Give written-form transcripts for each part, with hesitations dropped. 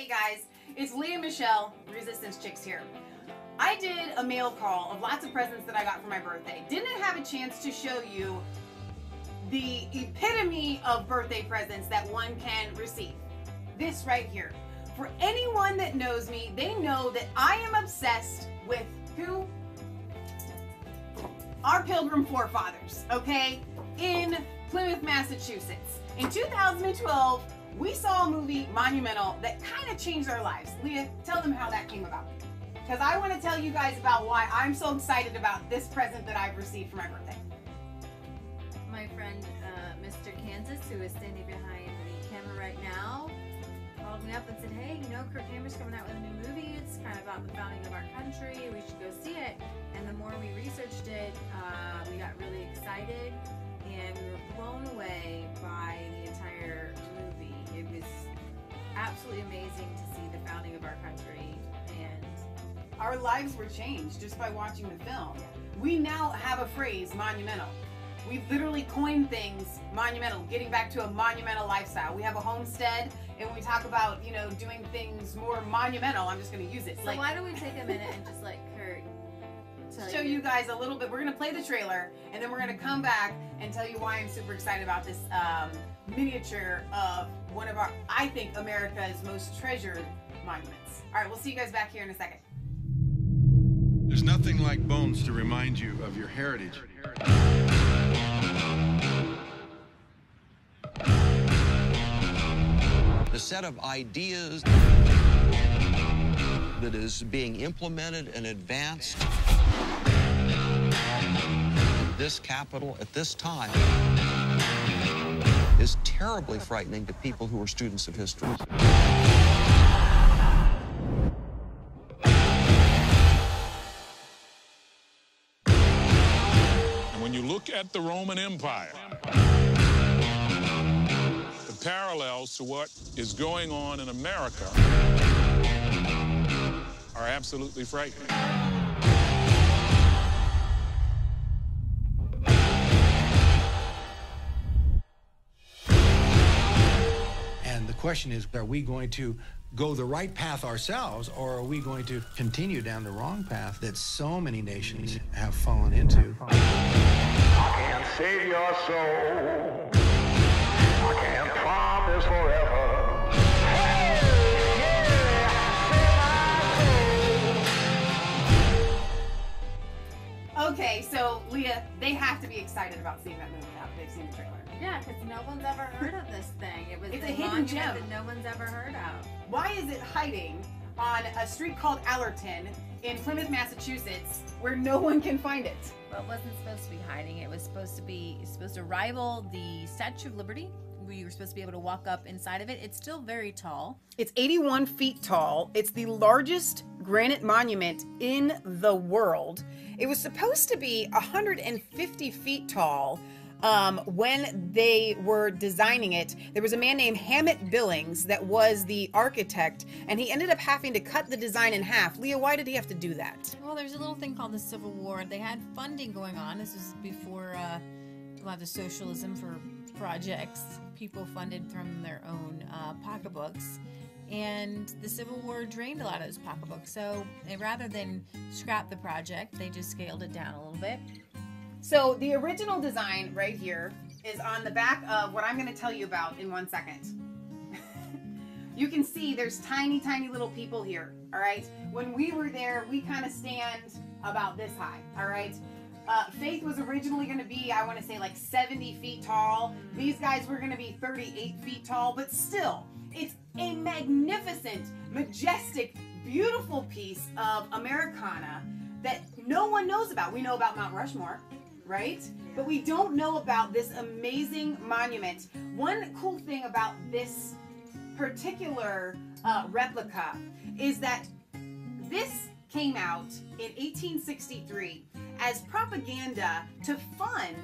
Hey guys, it's Leah Michelle, Resistance Chicks here. I did a mail call of lots of presents that I got for my birthday. Didn't have a chance to show you the epitome of birthday presents that one can receive. This right here. For anyone that knows me, they know that I am obsessed with who? Our Pilgrim Forefathers, okay? In Plymouth, Massachusetts. In 2012, we saw a movie, Monumental, that kind of changed our lives. Leah, tell them how that came about. Because I want to tell you guys about why I'm so excited about this present that I've received for my birthday. My friend, Mr. Kansas, who is standing behind the camera right now, called me up and said, hey, you know, Kirk Hammer's coming out with a new movie. It's kind of about the founding of our country. We should go see it. And the more we researched it, we got really excited and we were blown away by the entire movie. It was absolutely amazing to see the founding of our country, and our lives were changed just by watching the film. We now have a phrase, monumental. We've literally coined things monumental, getting back to a monumental lifestyle. We have a homestead, and when we talk about, you know, doing things more monumental, I'm just going to use it. So like, why don't we take a minute and just let Kirk show you guys a little bit. We're going to play the trailer, and then we're going to come back and tell you why I'm super excited about this miniature of one of our, I think, America's most treasured monuments. All right, we'll see you guys back here in a second. There's nothing like bones to remind you of your heritage. The set of ideas that is being implemented and advanced in this capital at this time is terribly frightening to people who are students of history. When you look at the Roman Empire, the parallels to what is going on in America are absolutely frightening. And the question is, are we going to go the right path ourselves, or are we going to continue down the wrong path that so many nations have fallen into? I can't save your soul. I can't promise forever. Hey, yeah, I can save my soul. Okay, so Leah, they have to be excited about seeing that movie now that they've seen the trailer. Yeah, because no one's ever heard of this thing. It's a a hidden gem that no one's ever heard of. Why is it hiding on a street called Allerton in Plymouth, Massachusetts, where no one can find it? Well, it wasn't supposed to be hiding. It was supposed to rival the Statue of Liberty, where you were supposed to be able to walk up inside of it. It's still very tall. It's 81 feet tall. It's the largest granite monument in the world. It was supposed to be 150 feet tall. When they were designing it, there was a man named Hammett Billings that was the architect, and he ended up having to cut the design in half. Leah, why did he have to do that? Well, there's a little thing called the Civil War. They had funding going on. This was before a lot of socialism for projects. People funded from their own pocketbooks. And the Civil War drained a lot of those pocketbooks. So rather than scrap the project, they just scaled it down a little bit. So the original design right here is on the back of what I'm going to tell you about in 1 second. You can see there's tiny, tiny little people here, all right? When we were there, we kind of stand about this high, all right? Faith was originally going to be, I want to say, like 70 feet tall. These guys were going to be 38 feet tall, but still, it's a magnificent, majestic, beautiful piece of Americana that no one knows about. We know about Mount Rushmore, right? But we don't know about this amazing monument. One cool thing about this particular replica is that this came out in 1863 as propaganda to fund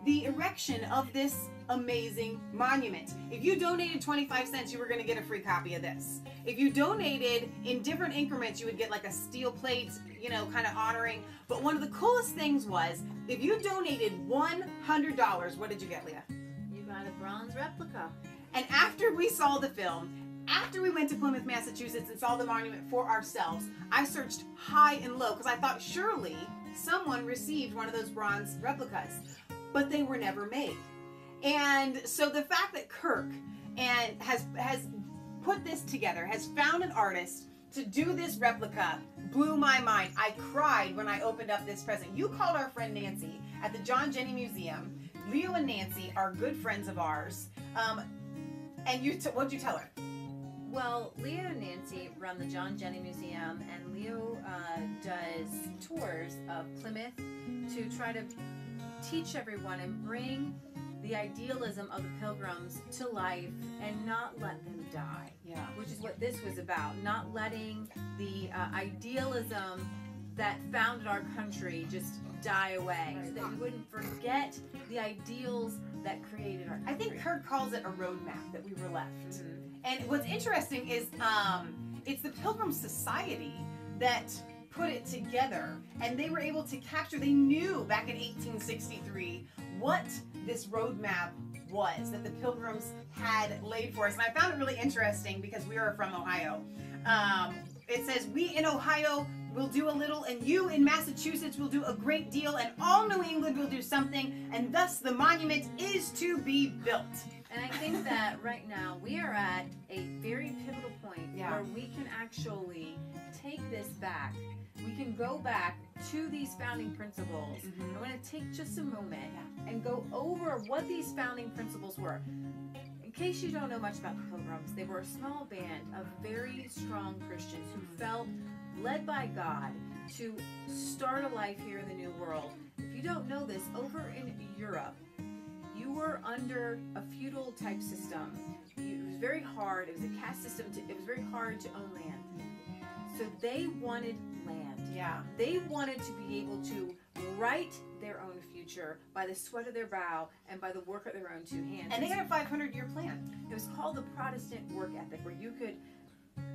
the erection of this amazing monument. If you donated 25 cents, you were going to get a free copy of this. If you donated in different increments, you would get like a steel plate, you know, kind of honoring. But one of the coolest things was, if you donated $100, what did you get, Leah? You got a bronze replica. And after we saw the film, after we went to Plymouth, Massachusetts and saw the monument for ourselves, I searched high and low because I thought surely someone received one of those bronze replicas, but they were never made. And so the fact that Kirk has put this together, has found an artist to do this replica, blew my mind. I cried when I opened up this present. You called our friend Nancy at the Jenney Museum. Leo and Nancy are good friends of ours. And what'd you tell her? Well, Leo and Nancy run the Jenney Museum, and Leo does tours of Plymouth to try to teach everyone and bring the idealism of the Pilgrims to life and not let them die. Yeah. Which is what this was about. Not letting the idealism that founded our country just die away. So that we wouldn't forget the ideals that created our country. I think Kirk calls it a roadmap that we were left. And what's interesting is it's the Pilgrim Society that put it together, and they were able to capture, they knew back in 1863 what this roadmap was that the Pilgrims had laid for us. And I found it really interesting because we are from Ohio. It says, we in Ohio will do a little, and you in Massachusetts will do a great deal, and all New England will do something, and thus the monument is to be built. And I think that right now we are at a very pivotal point where we can actually take this back. We can go back to these founding principles. I want to take just a moment and go over what these founding principles were. In case you don't know much about the Pilgrims, they were a small band of very strong Christians who felt led by God to start a life here in the New World. If you don't know this, over in Europe, you were under a feudal type system. It was very hard. It was a caste system. It was very hard to own land. So they wanted land. Yeah. They wanted to be able to write their own future by the sweat of their brow and by the work of their own two hands. And they had a 500-year plan. It was called the Protestant work ethic, where you could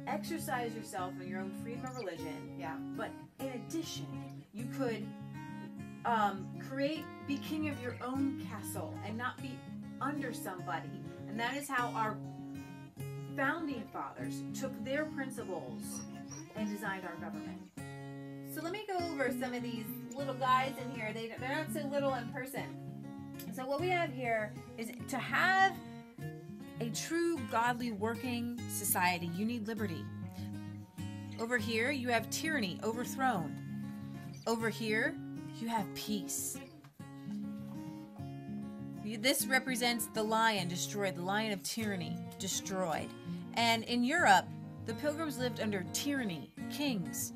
exercise yourself in your own freedom of religion. Yeah. But in addition, you could be king of your own castle and not be under somebody. And that is how our founding fathers took their principles and designed our government. So let me go over some of these little guys in here. They're not so little in person. So what we have here is to have a true godly working society, you need liberty. Over here, you have tyranny overthrown. Over here, you have peace. This represents the lion destroyed, the lion of tyranny destroyed. And in Europe, the Pilgrims lived under tyranny, kings.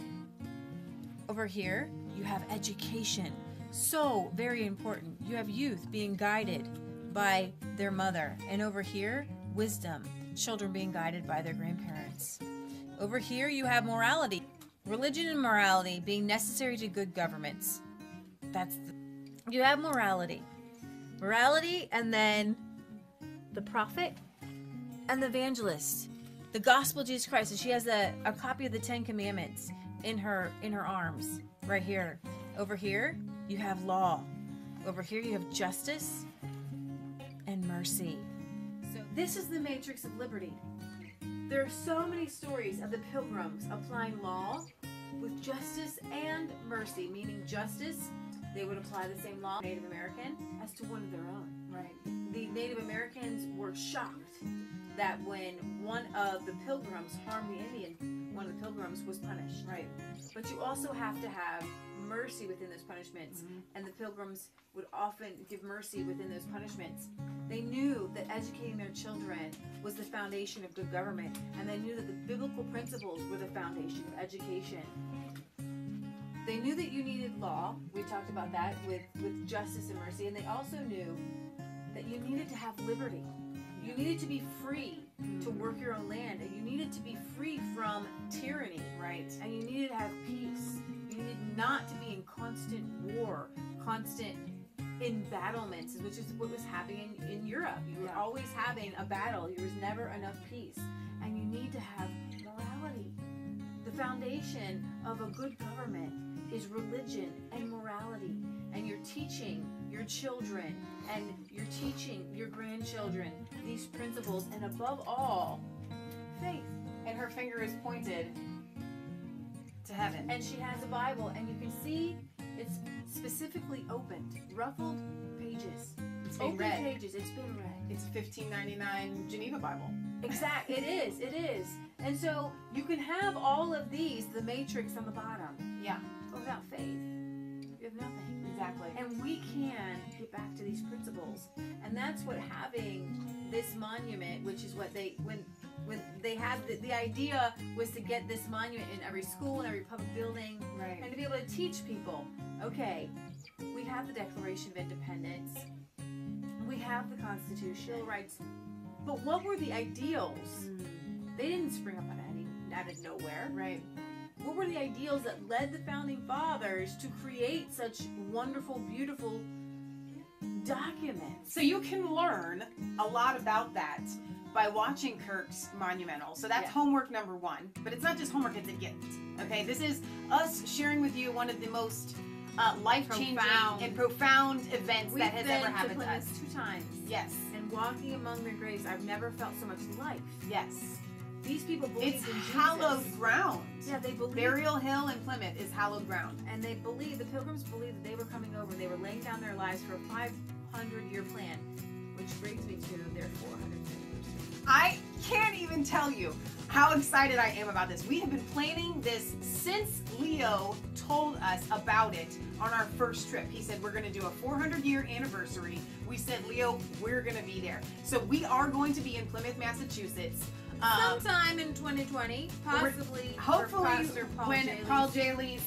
Over here, you have education. So very important. You have youth being guided by their mother. And over here, wisdom, children being guided by their grandparents. Over here, you have morality. Religion and morality being necessary to good governments. You have morality. Morality, and then the prophet and the evangelist. The gospel of Jesus Christ. And she has a copy of the 10 Commandments in her arms, right here. Over here, you have law. Over here, you have justice and mercy. So this is the matrix of liberty. There are so many stories of the Pilgrims applying law with justice and mercy, meaning justice, they would apply the same law to Native American as to one of their own. Right. The Native Americans were shocked that when one of the Pilgrims harmed the Indian, one of the Pilgrims was punished. Right. But you also have to have mercy within those punishments, and the Pilgrims would often give mercy within those punishments. They knew that educating their children was the foundation of good government, and they knew that the biblical principles were the foundation of education. They knew that you needed law. We talked about that with justice and mercy, and they also knew that you needed to have liberty. You needed to be free to work your own land, and you needed to be free from tyranny, right? And you needed to have peace. You needed not to be in constant war, constant embattlements, which is what was happening in Europe. You were always having a battle. There was never enough peace. And you need to have morality. The foundation of a good government is religion and morality. And you're teaching your children and you're teaching your grandchildren these principles. And above all, Faith. And her finger is pointed to heaven. And she has a Bible, and you can see it's specifically opened, ruffled pages. It's being Open read. pages. It's been read. It's $15.99 Geneva Bible. Exactly. It is. And so you can have all of these, the matrix on the bottom, Yeah, but without faith, you have nothing. exactly. And we can get back to these principles. And that's what having this monument, which is what they, when they had the idea was to get this monument in every school and every public building, Right. and to be able to teach people, okay, we have the Declaration of Independence, we have the Constitution, Bill of Rights, but what were the ideals? They didn't spring up out of nowhere. Right. What were the ideals that led the founding fathers to create such wonderful, beautiful documents? So you can learn a lot about that by watching Kirk's monumental. So that's Yeah. homework number 1. But it's not just homework, it's a gift. Okay, this is us sharing with you one of the most life-changing and profound events that has ever happened to us. 2 times. Yes. And walking among their graves, I've never felt so much life. Yes. These people believe It's in Jesus. hallowed ground. Yeah, they believe. Burial Hill in Plymouth is hallowed ground. And they believe, the Pilgrims believed that they were coming over. They were laying down their lives for a 500-year plan, which brings me to their 400th anniversary. I can't even tell you how excited I am about this. We have been planning this since Leo told us about it on our first trip. He said, we're going to do a 400-year anniversary. We said, Leo, we're going to be there. So we are going to be in Plymouth, Massachusetts. Sometime in 2020, possibly. Hopefully, Pastor Paul when Jaley's. Paul Jaley's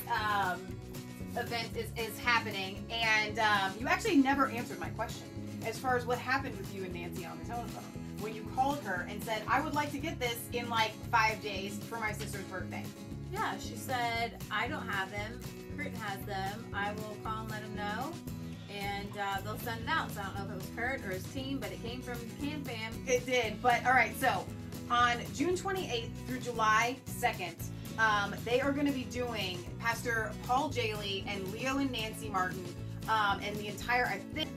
event is happening. And you actually never answered my question as far as what happened with you and Nancy on the telephone when you called her and said, I would like to get this in like 5 days for my sister's birthday. Yeah, she said, I don't have them. Kurt has them. I will call and let him know. And they'll send it out. So I don't know if it was Kurt or his team, but it came from Can Fam. It did. But all right, so on June 28th through July 2nd, they are going to be doing Pastor Paul Jaley and Leo and Nancy Martin and the entire, I think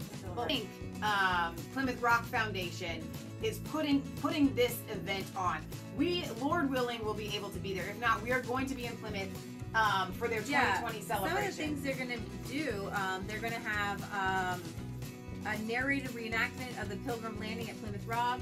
Plymouth Rock Foundation is putting this event on. We, Lord willing, will be able to be there. If not, we are going to be in Plymouth for their 2020 celebration. Some of the things they're going to do, they're going to have a narrated reenactment of the Pilgrim landing at Plymouth Rock.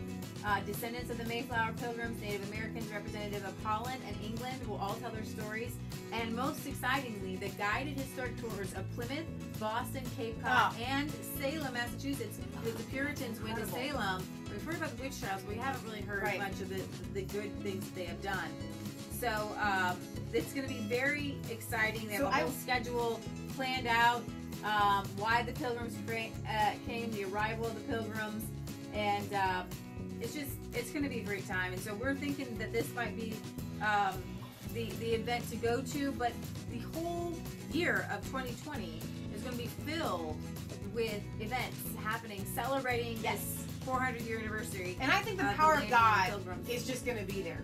Descendants of the Mayflower Pilgrims, Native Americans, representative of Holland and England will all tell their stories. And most excitingly, the guided historic tours of Plymouth, Boston, Cape Cod, and Salem, Massachusetts, because the Puritans went to Salem. We've heard about the witch trials, but we haven't really heard much of the good things that they have done. So it's going to be very exciting. They have a whole schedule planned out. Why the Pilgrims came, the arrival of the Pilgrims, and it's going to be a great time. And so we're thinking that this might be the event to go to, but the whole year of 2020 is going to be filled with events happening, celebrating this 400-year anniversary. And I think the power of God is just going to be there.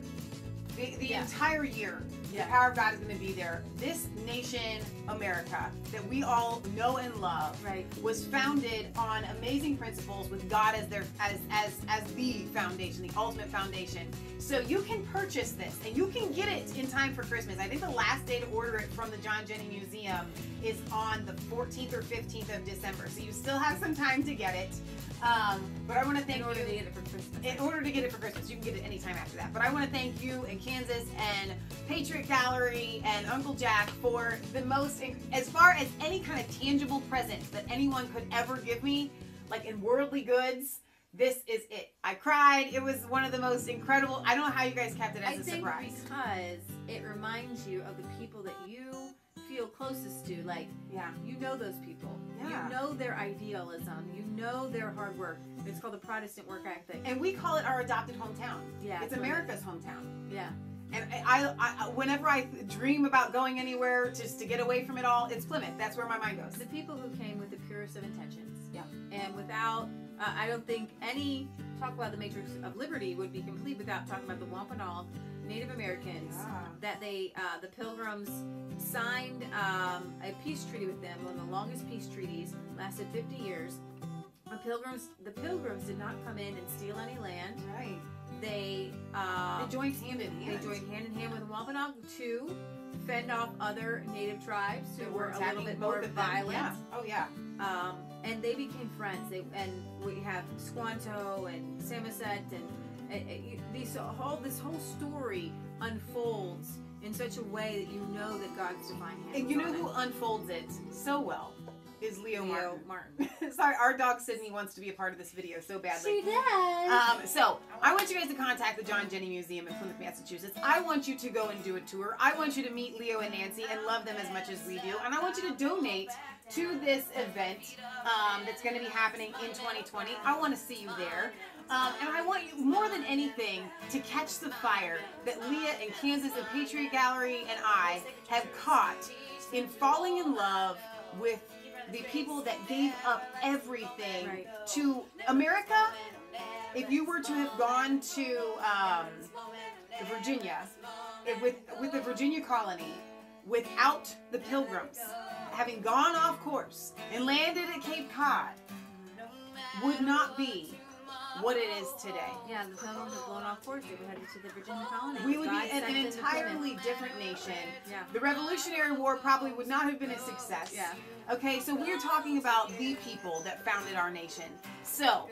The entire year, the power of God is going to be there. This nation, America, that we all know and love, was founded on amazing principles with God as their as the foundation, the ultimate foundation. So you can purchase this, and you can get it in time for Christmas. I think the last day to order it from the John Jenney Museum is on the 14th or 15th of December. So you still have some time to get it. But I want to thank you. In order to get it for Christmas. In order to get it for Christmas. You can get it anytime after that. But I want to thank you and Kansas and Patriot Gallery and Uncle Jack for the most, as far as any kind of tangible present that anyone could ever give me, like in worldly goods. This is it. I cried. It was one of the most incredible. I don't know how you guys kept it as a surprise. I think because it reminds you of the people that you feel closest to. Like, you know those people. Yeah. You know their idealism. You know their hard work. It's called the Protestant work ethic. And we call it our adopted hometown. Yeah. It's America's hometown. Yeah. And I whenever I dream about going anywhere just to get away from it all, it's Plymouth. That's where my mind goes. The people who came with the purest of intentions. Yeah. And without, I don't think any talk about the Matrix of Liberty would be complete without talking about the Wampanoag Native Americans that they, the Pilgrims signed a peace treaty with them, one of the longest peace treaties, lasted 50 years. the Pilgrims did not come in and steal any land. Right. They joined hand in hand. They joined hand in hand with Wampanoag to fend off other native tribes who were a little bit more violent. Yeah. Oh yeah. And they became friends. And we have Squanto and Samoset, and this whole story unfolds in such a way that you know that God's divine hand. And you know who unfolds it so well is Leo Martin. Sorry, our dog Sydney wants to be a part of this video so badly. She does. So I want you guys to contact the John Jenney Museum in Plymouth, Massachusetts. I want you to go and do a tour. I want you to meet Leo and Nancy and love them as much as we do. And I want you to donate to this event that's going to be happening in 2020. I want to see you there. And I want you, more than anything, to catch the fire that Leah and Kansas and Patriot Gallery and I have caught in falling in love with the people that gave up everything to America. If you were to have gone to Virginia, with the Virginia colony, without the Pilgrims, having gone off course and landed at Cape Cod, would not be what it is today. Yeah, the Pilgrims have blown off course. They were headed to the Virginia colony. We would be an entirely different nation. Yeah. The Revolutionary War probably would not have been a success. Yeah. Okay, so we're talking about the people that founded our nation. So,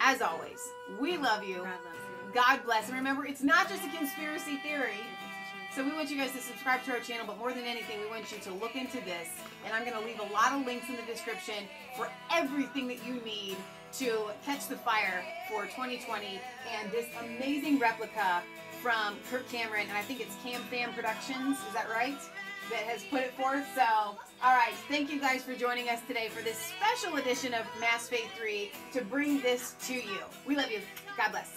as always, we love you. God loves you. God bless. And remember, it's not just a conspiracy theory. So we want you guys to subscribe to our channel, but more than anything, we want you to look into this. And I'm going to leave a lot of links in the description for everything that you need to catch the fire for 2020 and this amazing replica from Kirk Cameron, and I think it's Cam Fam Productions, is that right? That has put it forth. So, alright, thank you guys for joining us today for this special edition of Mass Faith 3 to bring this to you. We love you. God bless.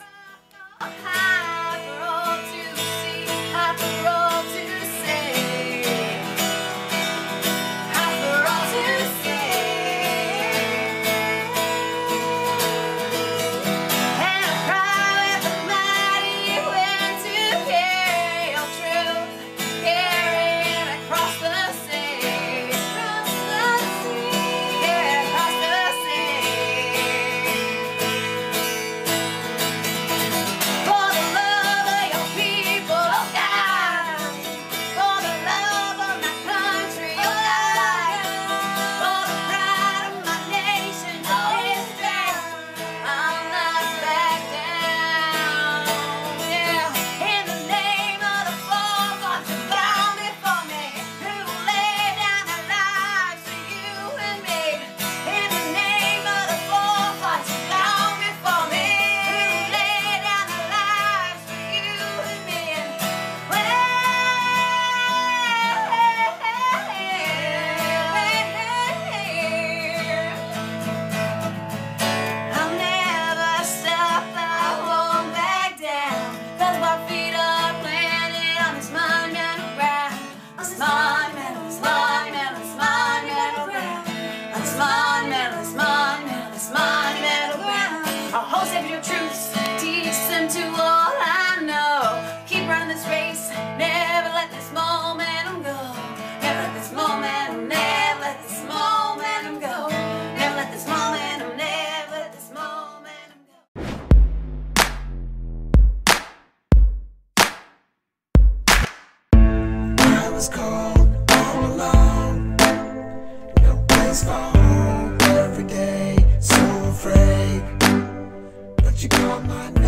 Every day, so afraid, but you call my name.